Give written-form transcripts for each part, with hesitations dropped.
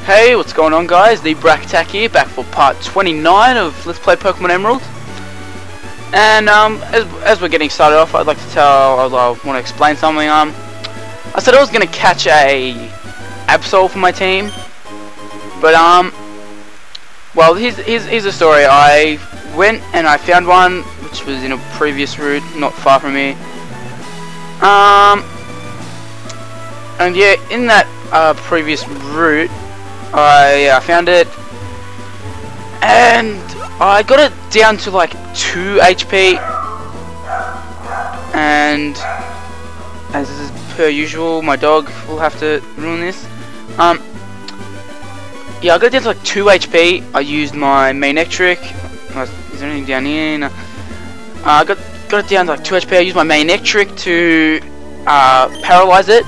Hey, what's going on, guys? The Brack Attack here, back for part 29 of Let's Play Pokemon Emerald. And as we're getting started off, I'd like to I want to explain something. I said I was gonna catch a Absol for my team, but well, here's the story. I went and I found one, which was in a previous route, not far from me. And yeah, in that previous route, I found it, and I got it down to like 2 HP, and as is per usual, my dog will have to ruin this. Yeah, I got it down to like 2 HP. I used my main Ectric. Is there anything down here? No. I got it down to like 2 HP. I used my main Ectric to paralyze it,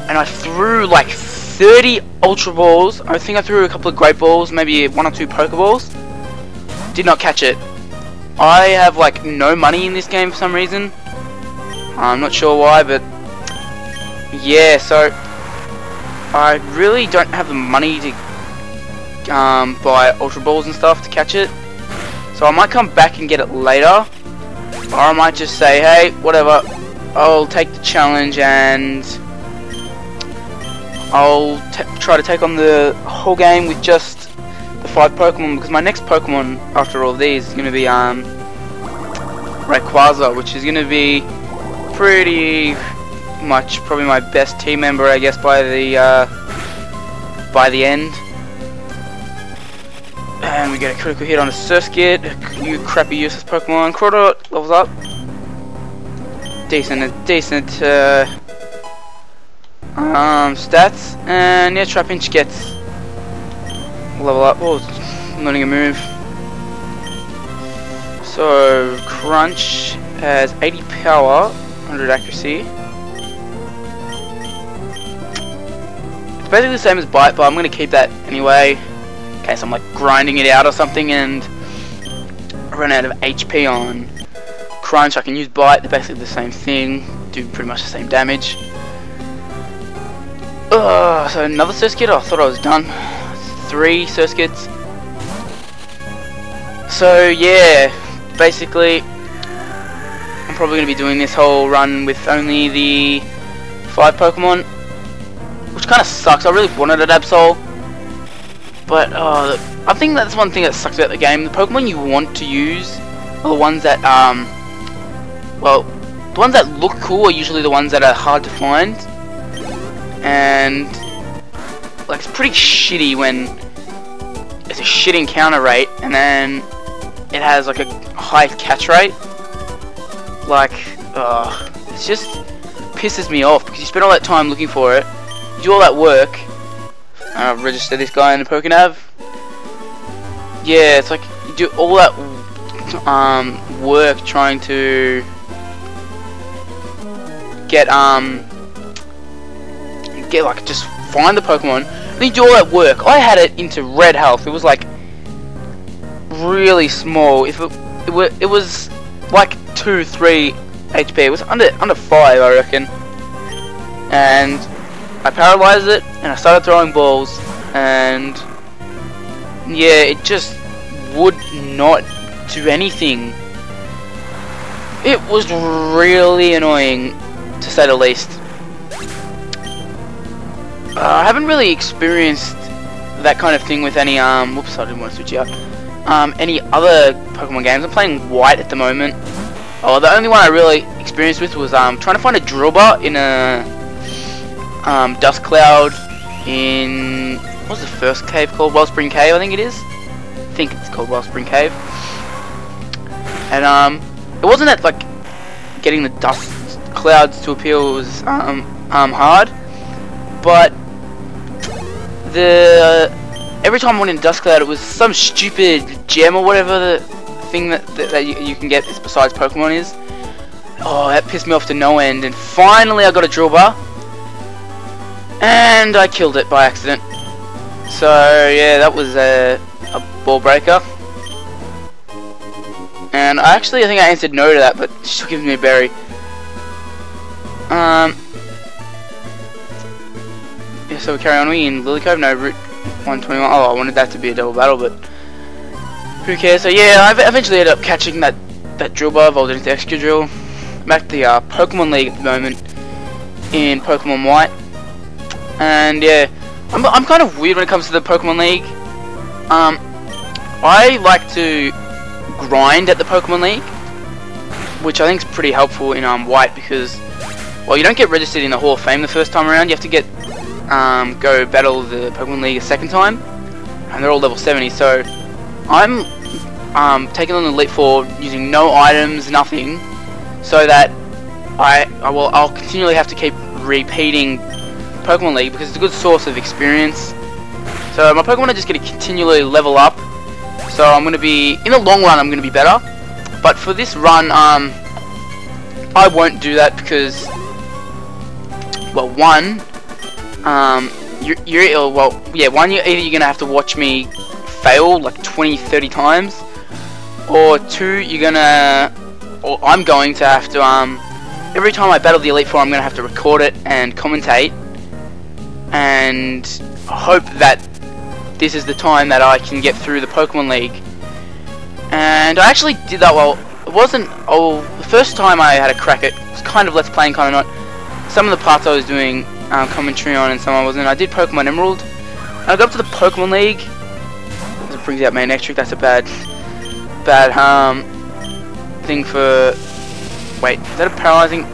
and I threw like 30 Ultra Balls. I think I threw a couple of Great Balls, maybe 1 or 2 Pokeballs. Did not catch it. I have like no money in this game for some reason. I'm not sure why, but yeah, so I really don't have the money to buy Ultra Balls and stuff to catch it. So I might come back and get it later, or I might just say, hey, whatever, I'll take the challenge and I'll try to take on the whole game with just the 5 Pokemon, because my next Pokemon after all of these is going to be Rayquaza, which is going to be pretty much probably my best team member, I guess, by the end. And we get a critical hit on a Surskit, you crappy useless Pokemon. Crota levels up. Decent stats, and yeah, Trapinch gets level up. Oh, learning a move. So Crunch has 80 power, 100 accuracy. It's basically the same as Bite, but I'm gonna keep that anyway, in case I'm like grinding it out or something and I run out of HP on Crunch. I can use Bite. They're basically the same thing, do pretty much the same damage. So another Surskit. I thought I was done. 3 Surskits. So yeah, basically I'm probably going to be doing this whole run with only the 5 Pokemon, which kind of sucks. I really wanted an Absol, but I think that's one thing that sucks about the game. The Pokemon you want to use are the ones that well, the ones that look cool are usually the ones that are hard to find. And like, it's pretty shitty when it's a shit encounter rate and then it has like a high catch rate. Like, it just pisses me off, because you spend all that time looking for it, you do all that work. Register this guy in the Pokenav. Yeah, it's like you do all that work trying to get like, just find the Pokemon. Then you do all that work. I had it into red health. It was like really small. If it was like 2-3 HP. It was under 5, I reckon. And I paralyzed it and I started throwing balls, and yeah, it just would not do anything. It was really annoying, to say the least. I haven't really experienced that kind of thing with any whoops, I didn't want to switch out. Any other Pokemon games. I'm playing White at the moment. Oh, the only one I really experienced with was trying to find a Drillbur in a dust cloud in, what was the first cave called? Wellspring Cave, I think it is. I think it's called Wellspring Cave. And it wasn't that like getting the dust clouds to appear was hard, but every time I went in Dust Cloud, it was some stupid gem or whatever the thing that you can get besides Pokemon is. Oh, that pissed me off to no end. And finally I got a Drillbur, and I killed it by accident. So yeah, that was a ball breaker. And I think I answered no to that, but she still gives me a berry. yeah, so we carry on. We in Lilycove, no, Route 121. Oh, I wanted that to be a double battle, but who cares? So yeah, I eventually ended up catching that drill evolved into extra drill. I'm at the Pokemon League at the moment in Pokemon White, and yeah, I'm kind of weird when it comes to the Pokemon League. I like to grind at the Pokemon League, which I think is pretty helpful in White because, well, you don't get registered in the Hall of Fame the first time around. You have to get go battle the Pokemon League a second time, and they're all level 70. So I'm taking on the Elite Four using no items, nothing, so that I'll continually have to keep repeating Pokemon League because it's a good source of experience. So my Pokemon are just going to continually level up. So I'm going to be, in the long run, I'm going to be better. But for this run, I won't do that because, well, one, you're either going to have to watch me fail like 20-30 times, or two, I'm going to have to, every time I battle the Elite Four, I'm going to have to record it and commentate, and hope that this is the time that I can get through the Pokemon League. And I actually did that well. It wasn't, the first time I had a crack at it, it was kind of Let's Playing, kind of not. Some of the parts I was doing commentary on and some I wasn't. I did Pokemon Emerald, and I got up to the Pokemon League. It brings out main Electric, that's a bad thing for, wait, is that a paralyzing?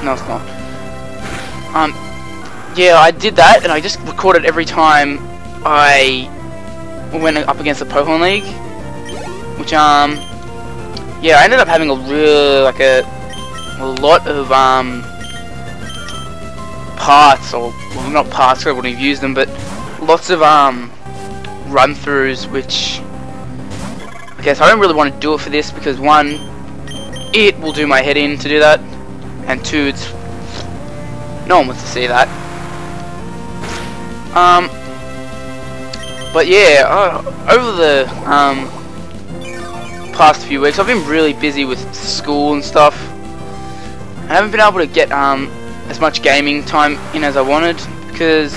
No, it's not. Yeah, I did that, and I just recorded every time I went up against the Pokemon League, which yeah, I ended up having a lot of parts, or well, not parts, I wouldn't have used them, but lots of run-throughs, which I guess I don't really want to do it for this because one, it will do my head in to do that, and two, it's no one wants to see that. But yeah, over the past few weeks, I've been really busy with school and stuff. I haven't been able to get as much gaming time in as I wanted because,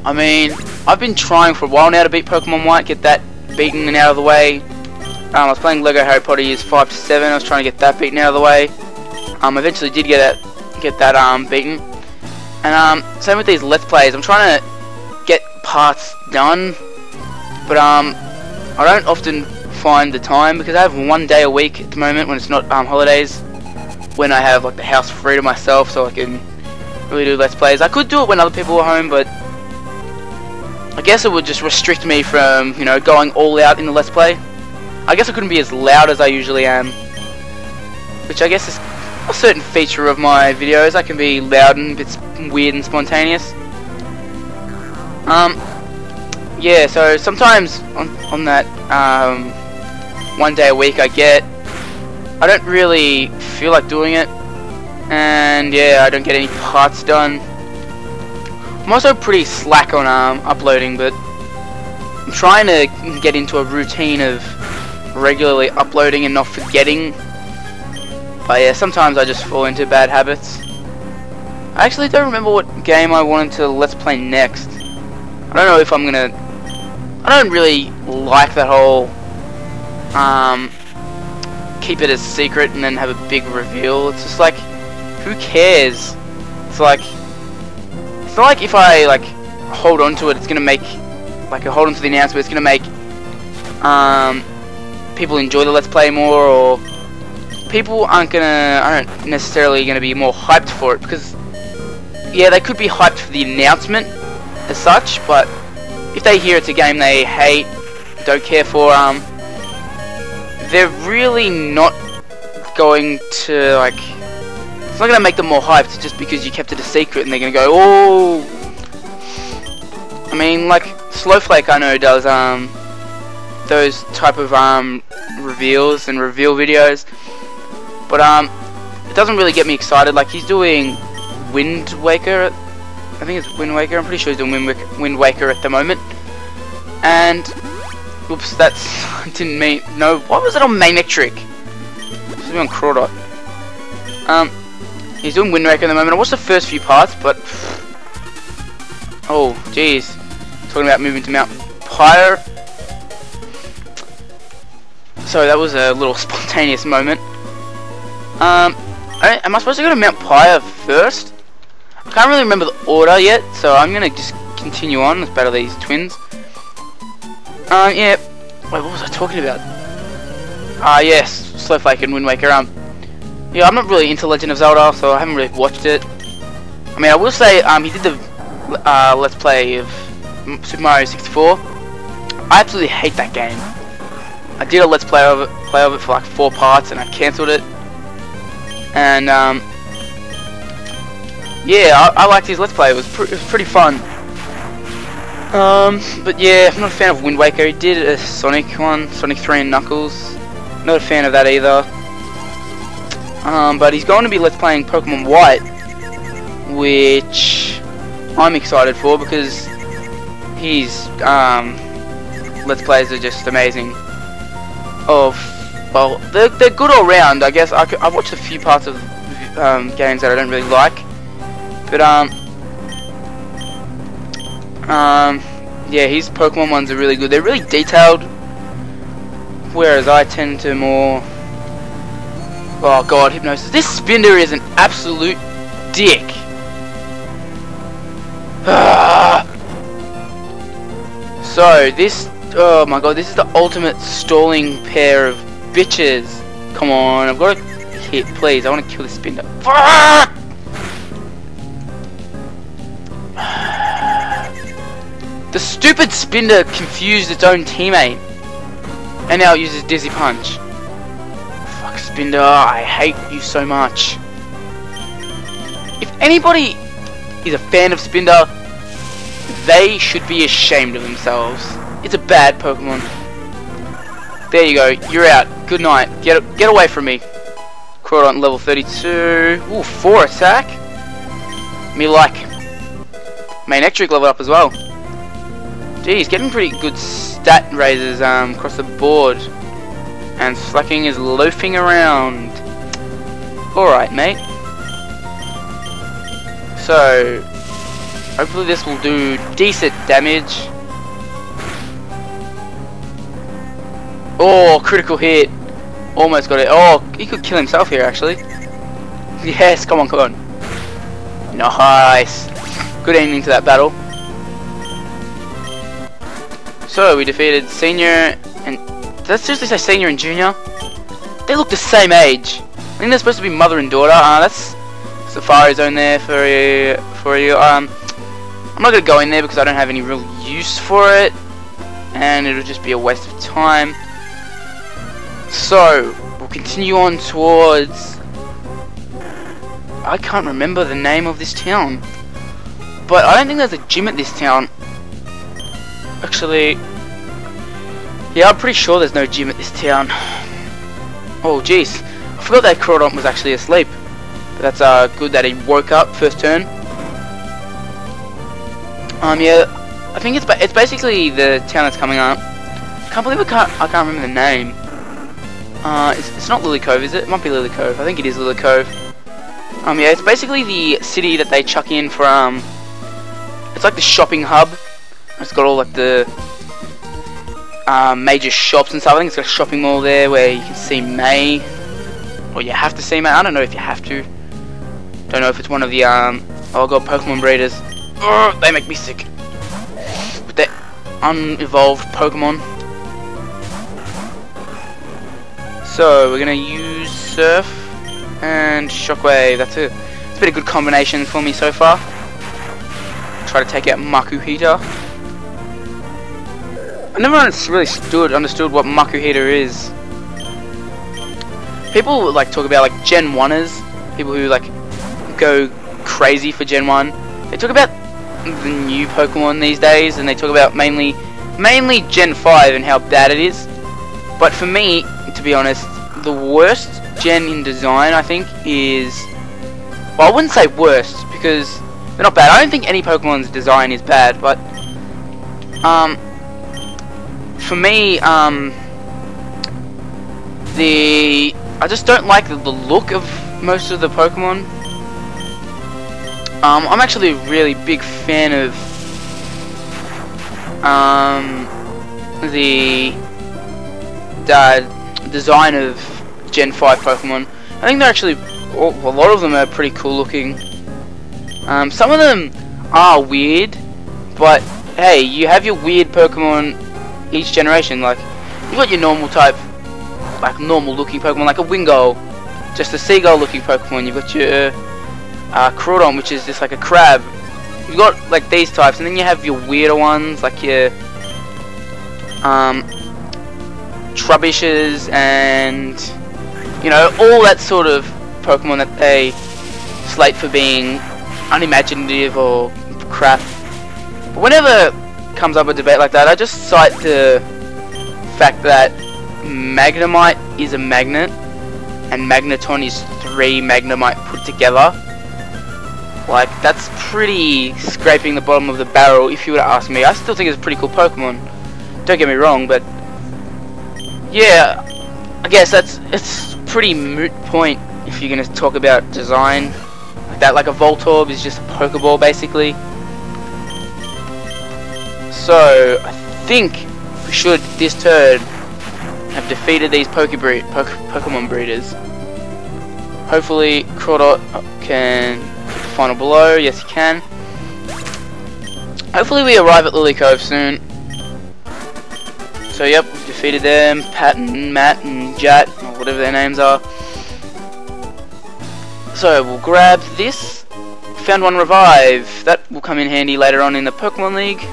I mean, I've been trying for a while now to beat Pokemon White, get that beaten and out of the way. I was playing Lego Harry Potter years 5 to 7. I was trying to get that beaten out of the way. Eventually did get that beaten. And same with these Let's Plays. I'm trying to get parts done, but I don't often find the time because I have one day a week at the moment when it's not holidays, when I have like the house free to myself, so I can really do Let's Plays. I could do it when other people are home, but I guess it would just restrict me from, you know, going all out in the Let's Play. I guess I couldn't be as loud as I usually am, which I guess is a certain feature of my videos. I can be loud and a bit weird and spontaneous. Yeah, so sometimes on that one day a week I don't really feel like doing it, and yeah, I don't get any parts done. I'm also pretty slack on uploading, but I'm trying to get into a routine of regularly uploading and not forgetting. But yeah, sometimes I just fall into bad habits. I actually don't remember what game I wanted to Let's Play next. I don't know if I'm gonna... I don't really like that whole keep it a secret and then have a big reveal. It's just like, who cares? It's like, it's not like if I like hold on to it, it's gonna make, like, hold on to the announcement, it's gonna make people enjoy the Let's Play more, or people aren't necessarily gonna be more hyped for it, because yeah, they could be hyped for the announcement as such, but if they hear it's a game they hate, don't care for, they're really not going to, like, it's not gonna make them more hyped just because you kept it a secret and they're gonna go, oh. I mean, like, Slowflake I know does those type of reveals and reveal videos, but it doesn't really get me excited. Like, he's doing Wind Waker, I think it's Wind Waker, I'm pretty sure he's doing Wind Waker at the moment, and oops, that's, I didn't mean, no, what was it on Manectric? This is on Crawdot. He's doing Wind Waker at the moment. I watched the first few parts, but Oh, jeez. Talking about moving to Mount Pyre. So that was a little spontaneous moment. Am I supposed to go to Mount Pyre first? I can't really remember the order yet, so I'm gonna just continue on. Let's battle these twins. Yeah. Wait, what was I talking about? Yes, Snowflake and Wind Waker. Yeah, I'm not really into Legend of Zelda, so I haven't really watched it. I mean, I will say, he did the Let's Play of Super Mario 64. I absolutely hate that game. I did a Let's Play of it for like 4 parts, and I cancelled it. And yeah, I liked his Let's Play. It was pretty fun. But yeah, I'm not a fan of Wind Waker. He did a Sonic one, Sonic 3 and Knuckles. Not a fan of that either. But he's going to be Let's Playing Pokemon White, which I'm excited for because his Let's Plays are just amazing. Well, they're good all round. I guess I've watched a few parts of games that I don't really like, but yeah, his Pokemon ones are really good. They're really detailed, whereas I tend to more. Oh god, Hypnosis. This Spinder is an absolute dick. So this, oh my god, this is the ultimate stalling pair of bitches. Come on, I've got to hit, please. I want to kill this Spinder. Fuck! The stupid Spinder confused its own teammate, and now it uses Dizzy Punch. Fuck Spinder, I hate you so much. If anybody is a fan of Spinder, they should be ashamed of themselves. It's a bad Pokemon. There you go, you're out. Good night. Get away from me. Crawdon level 32. Ooh, 4 attack. Me like. Main Electric level up as well. Geez, getting pretty good stat raises across the board. And Slacking is loafing around. Alright, mate. So, hopefully this will do decent damage. Oh, critical hit. Almost got it. Oh, he could kill himself here, actually. Yes, come on, come on. Nice. Good ending to that battle. So, we defeated Senior and... Did that seriously say Senior and Junior? They look the same age. I think they're supposed to be mother and daughter. That's Safari Zone there for you. I'm not going to go in there because I don't have any real use for it. And it'll just be a waste of time. So, we'll continue on towards... I can't remember the name of this town. But I don't think there's a gym at this town. Actually... Yeah, I'm pretty sure there's no gym at this town. Oh, jeez. I forgot that Crawdon was actually asleep. But that's good that he woke up first turn. Yeah, I think it's basically the town that's coming up. I can't believe I can't remember the name. It's not Lilycove, is it? It might be Lilycove. I think it is Lilycove. Yeah, it's basically the city that they chuck in for, it's like the shopping hub. It's got all, like, the, major shops and stuff. I think it's got a shopping mall there where you can see May. Or you have to see May. I don't know if you have to. Don't know if it's one of the, oh god, Pokemon breeders. Ugh, they make me sick. With their unevolved Pokemon. So, we're gonna use Surf and Shockwave. That's it. It's been a good combination for me so far. Try to take out Makuhita. I never really understood what Makuhita is. People like talk about like Gen 1ers, people who like go crazy for Gen 1. They talk about the new Pokemon these days, and they talk about mainly Gen 5 and how bad it is. But for me, to be honest, the worst gen in design, I think, is... Well, I wouldn't say worst, because they're not bad. I don't think any Pokemon's design is bad, but... for me, I just don't like the look of most of the Pokemon. I'm actually a really big fan of the design of Gen 5 Pokemon. I think they're actually, a lot of them are pretty cool looking. Some of them are weird, but hey, you have your weird Pokemon each generation. Like, you got your normal type, like normal looking Pokemon, like a Wingull, just a seagull looking Pokemon. You've got your Crawdon, which is just like a crab. You've got like these types, and then you have your weirder ones, like your Trubbishes, and you know, all that sort of Pokemon that they slate for being unimaginative or crap. But whenever comes up a debate like that, I just cite the fact that Magnemite is a magnet and Magneton is 3 Magnemite put together. Like, that's pretty scraping the bottom of the barrel if you were to ask me. I still think it's a pretty cool Pokemon, don't get me wrong, but yeah, I guess it's pretty moot point if you're gonna talk about design like that. Like, a Voltorb is just a Pokeball basically. So I think we should this turn have defeated these Pokemon breeders. Hopefully Crawdot can put the final blow. Yes, he can. Hopefully we arrive at Lilycove soon. So yep, we've defeated them, Pat and Matt and Jat, or whatever their names are. So we'll grab this. Found one revive. That will come in handy later on in the Pokemon League.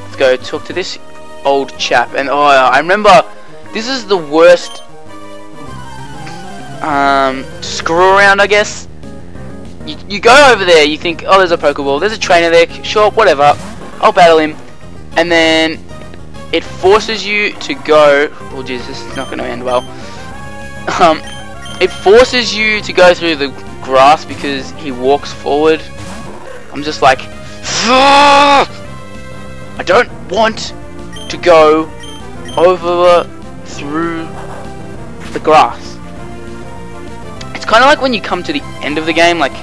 Let's go talk to this old chap. And oh, I remember this is the worst screw around, I guess. You go over there, you think, oh, there's a Pokeball, there's a trainer there, sure, whatever, I'll battle him, and then it forces you to go. Oh jeez, this is not going to end well. It forces you to go through the grass because he walks forward. I'm just like, I don't want to go over through the grass. It's kind of like when you come to the end of the game. Like,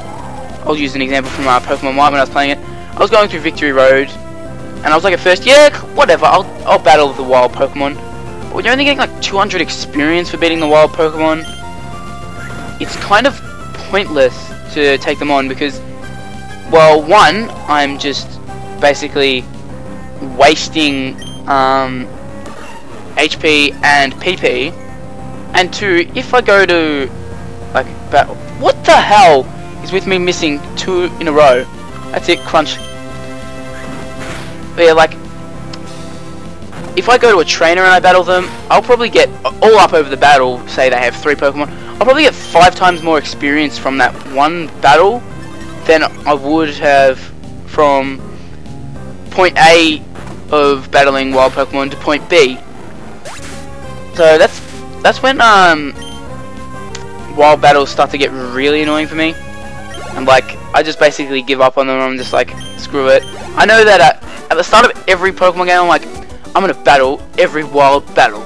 I'll use an example from Pokemon White when I was playing it. I was going through Victory Road, and I was like, at first, yeah, whatever, I'll battle the wild Pokemon. But when you're only getting like 200 experience for beating the wild Pokemon, it's kind of pointless to take them on because, well, one, I'm just basically wasting HP and PP, and two, if I go to like battle, what the hell is with me missing 2 in a row? That's it, crunch. But yeah, like, if I go to a trainer and I battle them, I'll probably get all up over the battle. Say they have 3 Pokemon, I'll probably get 5 times more experience from that one battle than I would have from point A of battling wild Pokemon to point B. So that's when wild battles start to get really annoying for me, and like, I just basically give up on them. I'm just like, screw it. I know that at the start of every Pokemon game, I'm like, I'm gonna battle every wild battle,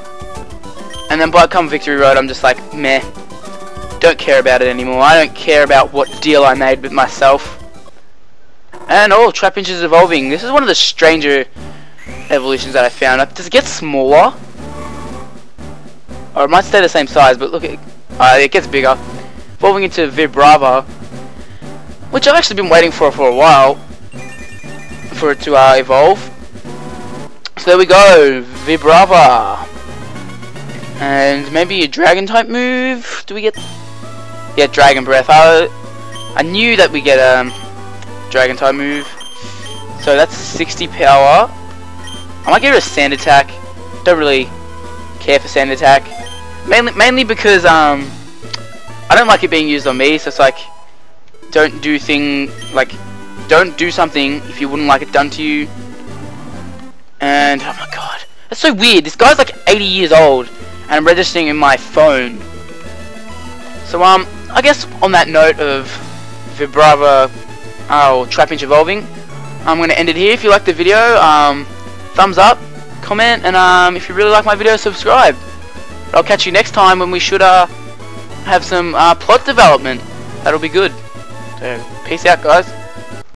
and then by come Victory Road, I'm just like, meh, don't care about it anymore. I don't care about what deal I made with myself. And oh, Trapinch is evolving. This is one of the stranger evolutions that I found. Does it get smaller? Or it might stay the same size, but look, it gets bigger. Evolving into Vibrava, which I've actually been waiting for a while, for it to evolve. So there we go, Vibrava. And maybe a Dragon type move. Do we get... Yeah, Dragon Breath. I knew that we get Dragon type move. So that's 60 power. I might give it a Sand Attack. Don't really care for Sand Attack. Mainly because I don't like it being used on me. So it's like, don't do something if you wouldn't like it done to you. And oh my god, that's so weird. This guy's like 80 years old, and I'm registering in my phone. So I guess on that note of Vibrava, Trapinch evolving, I'm gonna end it here. If you liked the video, thumbs up, comment, and if you really like my video, subscribe. I'll catch you next time when we should have some plot development. That'll be good. So peace out, guys.